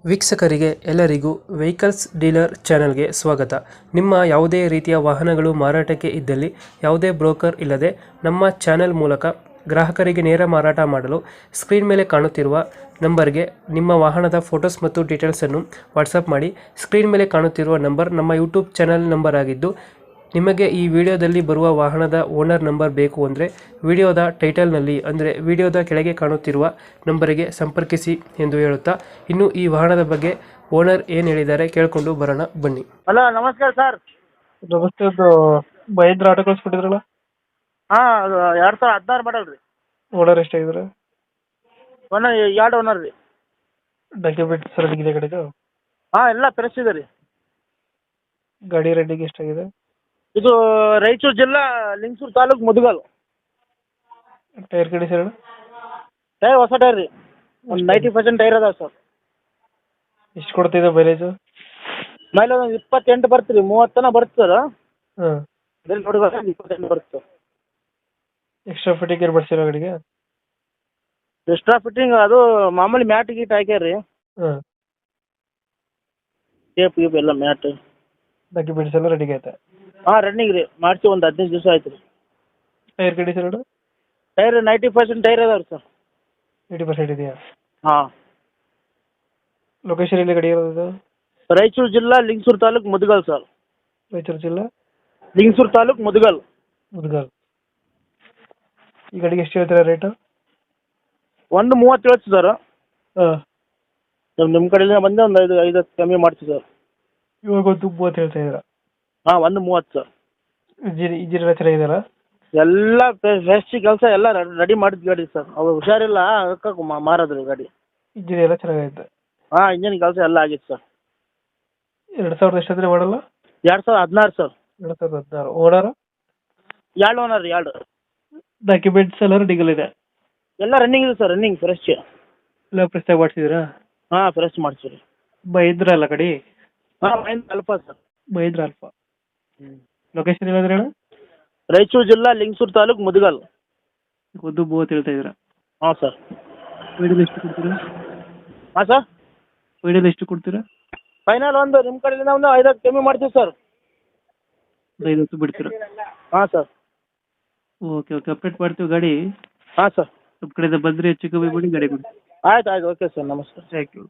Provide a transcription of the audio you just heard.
ವೀಕ್ಷಕರಿಗೆ ಎಲ್ಲರಿಗೂ vehicles dealer ಚಾನೆಲ್ಗೆ ಸ್ವಾಗತ. ನಿಮ್ಮ ಯಾವುದೇ ರೀತಿಯ ವಾಹನಗಳು ಮಾರಾಟಕ್ಕೆ ಇದ್ದಲ್ಲಿ ಯಾವುದೇ ಬ್ರೋಕರ್ ಇಲ್ಲದೆ ನಮ್ಮ ಚಾನೆಲ್ ಮೂಲಕ ಗ್ರಾಹಕರಿಗೆ ನೇರ ಮಾರಾಟ ಮಾಡಲು ಸ್ಕ್ರೀನ್ ಮೇಲೆ ಕಾಣುತ್ತಿರುವ ನಂಬರ್ಗೆ ನಿಮ್ಮ ವಾಹನದ ಫೋಟೋಸ್ ಮತ್ತು ಡೀಟೇಲ್ಸನ್ನು ವಾಟ್ಸಪ್ ಮಾಡಿ. ಸ್ಕ್ರೀನ್ ಮೇಲೆ ಕಾಣುತ್ತಿರುವ ನಂಬರ್ ನಮ್ಮ ಯೂಟ್ಯೂಬ್ ಚಾನೆಲ್ ನಂಬರ್ ಆಗಿದ್ದು, ನಿಮಗೆ ಈ ವಿಡಿಯೋದಲ್ಲಿ ಬರುವ ವಾಹನದ ಓನರ್ ನಂಬರ್ ಬೇಕು ಅಂದರೆ ವಿಡಿಯೋದ ಟೈಟಲ್ನಲ್ಲಿ ಅಂದರೆ ವಿಡಿಯೋದ ಕೆಳಗೆ ಕಾಣುತ್ತಿರುವ ನಂಬರಿಗೆ ಸಂಪರ್ಕಿಸಿ ಎಂದು ಹೇಳುತ್ತಾ, ಇನ್ನು ಈ ವಾಹನದ ಬಗ್ಗೆ ಓನರ್ ಏನು ಹೇಳಿದ್ದಾರೆ ಕೇಳಿಕೊಂಡು ಬರೋಣ ಬನ್ನಿ. ಹಲೋ, ನಮಸ್ಕಾರ ಸರ್. ನಮಸ್ತೆ. ಅದು ಮಹೇಂದ್ರ ಆಟೋ ಕಳಿಸ್ಬಿಟ್ಟಿದ್ರಲ್ಲ, ಹಾಂ, ಅದು 2016 ಮಾಡಲ್ ರೀ. ಓನರ್ ಎಷ್ಟಾಗಿದ್ರೆ? ಎರಡು ಓನರ್ ರೀ. ಡಾಕ್ಯುಮೆಂಟ್ಸ್ ರನ್ನಿಂಗ್ ಇದೆ ಕಡೆದು? ಹಾಂ, ಎಲ್ಲ ಫ್ರೆಶ್ ಇದೆ ರೀ. ಗಾಡಿ ರನ್ನಿಂಗ್ ಎಷ್ಟಾಗಿದೆ? ಇದು ರಾಯಚೂರು ಜಿಲ್ಲಾ Lingasuru taluk Mudgal. Tyre condition? Tyre ಹೊಸ ಟೈರ್ ರೀ. ಒಂದು 90% ಟೈರ್ ಅದಾವೆ ಸರ್. ಎಷ್ಟು ಕೊಡ್ತಿದೆ ಮೈಲೇಜು? ಮೈಲೇಜ್ ಒಂದು 28 ಬರ್ತೀರಿ, 30 ತನಕ ಬರುತ್ತೆ ಸರ್. ಹಾಂ. ಇಲ್ಲಿ ನೋಡಿದ್ರೆ 28 ಬರುತ್ತೆ. ಎಕ್ಸ್ಟ್ರಾ ಫಿಟ್ಟಿಂಗ್ ಏನು ಮಾಡಿಸಿರೋ ಗಾಡಿಗೆ? ಎಕ್ಸ್ಟ್ರಾ ಫಿಟ್ಟಿಂಗ್ ಅದು ಮಾಮೂಲಿ ಮ್ಯಾಟ್ ಗೀಟ್ ಹಾಕ್ಯಾರ ರೀ. ಹಾಂ. ಟೇಪ್ ಗೀಪ್ ಎಲ್ಲ ಮ್ಯಾಟ್. ಡಾಕ್ಯುಮೆಂಟ್ಸ್ ಎಲ್ಲ ರೆಡಿ ಐತೆ? ಹಾಂ, ರನ್ನಿಂಗ್ ರೀ. ಮಾಡಿಸಿ ಒಂದು 15 ದಿವಸ ಆಯ್ತು ರೀ. Tyre condition? ಟೈರ್ 90% ಟೈರ್ ಅದಾವೆ ರೀ ಸರ್. 80% ಇದೆಯಾ? ಹಾಂ. ಲೊಕೇಶನ್ ಎಲ್ಲಿ ಗಾಡಿ ಇರೋದು? ರಾಯಚೂರು ಜಿಲ್ಲಾ ಲಿಂಗಸೂರು ತಾಲೂಕು ಮುದಗಲ್ ಸರ್. ರಾಯಚೂರು ಜಿಲ್ಲಾ ಲಿಂಗಸೂರು ತಾಲೂಕು ಮುದಗಲ್. ಮುದ್ಗಾಲ್. ಈ ಗಾಡಿಗೆ ಎಷ್ಟು ಹೇಳ್ತೀರಾ ರೇಟು? 1.30 ಹೇಳ್ತೀವಿ ಸರ್. ಹಾಂ. ನಿಮ್ಮ ಕಡೆಯಿಂದ ಬಂದೆ ಒಂದು 5 ಕಮ್ಮಿ ಮಾಡ್ತೀವಿ ಸರ್. ಇವಾಗ ಒಂದು 30 ಹೇಳ್ತಾ ಇದ್ದೀರಾ? ಹಾಂ, 1.30 ಸರ್. ಇಂಜಿನ್ ಎಲ್ಲ ಚೆನ್ನಾಗಿದೆಯಲ್ಲ? ಎಲ್ಲ ಫ್ರೆಶ್ ಕೆಲಸ ಎಲ್ಲ ರೆಡಿ ಮಾಡಿದ ಗಾಡಿ ಸರ್. ಅವ್ರು ಹುಷಾರಿಲ್ಲ, ಅದಕ್ಕೆ ಮಾರೋದ್ರಿ ಗಾಡಿ. ಇಂಜಿನ್ ಎಲ್ಲ ಚೆನ್ನಾಗೈತೆ? ಹಾಂ, ಇಂಜಿನ್ ಕೆಲಸ ಎಲ್ಲ ಆಗಿತ್ತು ಸರ್. 2000 ಎಷ್ಟಾದ್ರೆ ಮಾಡಲ್ಲ? 2016 ಸರ್. 2016. ಓನರ್? 2 ಓನರ್ ರೀ, 2. ಡಾಕ್ಯುಮೆಂಟ್ಸ್ ಎಲ್ಲ ರೆಡಿಗಲ್ ಇದೆ? ಎಲ್ಲ ರನ್ನಿಂಗ್ ಇದೆ ಸರ್, ರನ್ನಿಂಗ್ ಫ್ರೆಶ್. ಎಲ್ಲ ಫ್ರೆಶ್ ಆಗಿ ಮಾಡಿಸಿದ್ದೀರಾ? ಹಾಂ, ಫ್ರೆಶ್ ಮಾಡಿಸಿರಿ. ಮಹೇಂದ್ರ ಅಲ್ಲ ಗಾಡಿ? ಹಾಂ, Mahindra alfa sir. Mahindra alfa. Location ಏನಾದ್ರೆ ಹೇಳ? ರಾಯಚೂರು ಜಿಲ್ಲಾ ಲಿಂಗಸೂರು ತಾಲೂಕು ಮುದಗಲ್. 1.30 ಹೇಳ್ತಾ ಇದ್ದೀರಾ? ಹಾಂ ಸರ್. ಫೈನಲ್ ಎಷ್ಟು ಕೊಡ್ತೀರಾ? ಹಾಂ ಸರ್. ಫೈನಲ್ ಎಷ್ಟು ಕೊಡ್ತೀರಾ? ಫೈನಲ್ ಒಂದು ನಿಮ್ಮ ಕಡೆಯಿಂದ ಒಂದು 5 ಕಮ್ಮಿ ಮಾಡ್ತೀವಿ ಸರ್. 50 ಬಿಡ್ತೀರಾ? ಹಾಂ ಸರ್. ಓಕೆ ಓಕೆ, ಅಪ್ಡೇಟ್ ಮಾಡ್ತೀವಿ ಗಾಡಿ. ಹಾಂ ಸರ್. ನಮ್ಮ ಕಡೆಯಿಂದ ಬಂದರೆ ಹೆಚ್ಚು ಕಮ್ಮಿ ಮಾಡಿ ಗಾಡಿ ಕೊಡಿ. ಆಯ್ತು ಆಯ್ತು, ಓಕೆ ಸರ್, ನಮಸ್ಕಾರ. Thank you.